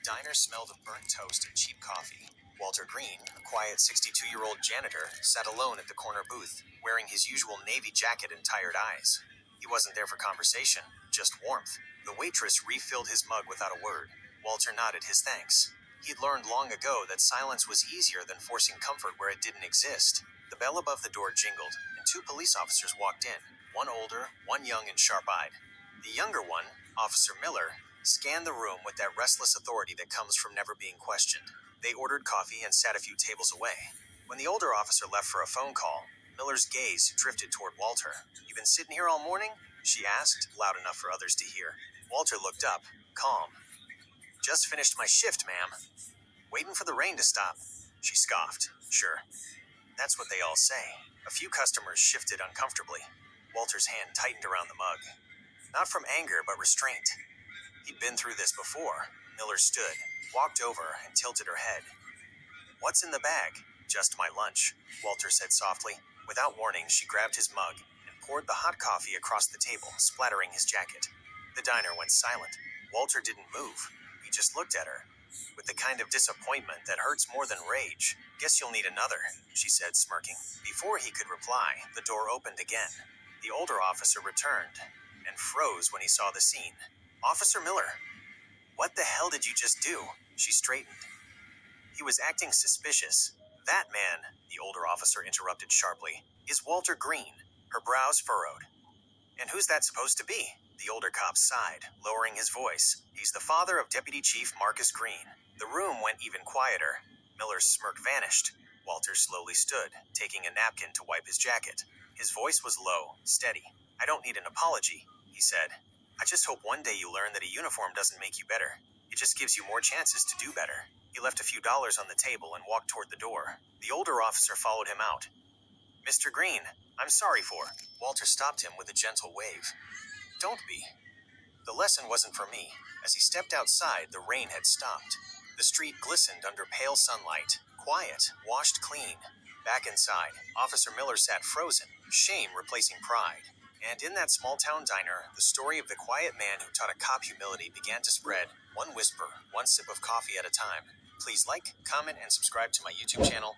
diner smelled of burnt toast and cheap coffee. Walter Green, a quiet 62-year-old janitor, sat alone at the corner booth, wearing his usual navy jacket and tired eyes. He wasn't there for conversation, just warmth. The waitress refilled his mug without a word. Walter nodded his thanks. He'd learned long ago that silence was easier than forcing comfort where it didn't exist. The bell above the door jingled, and two police officers walked in, one older, one young and sharp-eyed. The younger one, Officer Miller, scanned the room with that restless authority that comes from never being questioned. They ordered coffee and sat a few tables away. When the older officer left for a phone call, Miller's gaze drifted toward Walter. "You been sitting here all morning?" she asked, loud enough for others to hear. Walter looked up, calm. "Just finished my shift, ma'am. Waiting for the rain to stop," she scoffed. "Sure. That's what they all say." A few customers shifted uncomfortably. Walter's hand tightened around the mug. Not from anger, but restraint. He'd been through this before. Miller stood, walked over, and tilted her head. "What's in the bag?" "Just my lunch," Walter said softly. Without warning, she grabbed his mug and poured the hot coffee across the table, splattering his jacket. The diner went silent. Walter didn't move. He just looked at her, with the kind of disappointment that hurts more than rage. "Guess you'll need another," she said, smirking. Before he could reply, the door opened again. The older officer returned, and froze when he saw the scene. "Officer Miller, what the hell did you just do?" She straightened. He was acting suspicious. "That man," the older officer interrupted sharply, "is Walter Green." Her brows furrowed. "And who's that supposed to be?" The older cop sighed, lowering his voice. "He's the father of Deputy Chief Marcus Green." The room went even quieter. Miller's smirk vanished. Walter slowly stood, taking a napkin to wipe his jacket. His voice was low, steady. "I don't need an apology," he said. "I just hope one day you learn that a uniform doesn't make you better. It just gives you more chances to do better." He left a few dollars on the table and walked toward the door. The older officer followed him out. "Mr. Green, I'm sorry for..." Walter stopped him with a gentle wave. "Don't be." The lesson wasn't for me. As he stepped outside, the rain had stopped. The street glistened under pale sunlight, quiet, washed clean. Back inside, Officer Miller sat frozen, shame replacing pride. And in that small-town diner, the story of the quiet man who taught a cop humility began to spread, one whisper, one sip of coffee at a time. Please like, comment, and subscribe to my YouTube channel.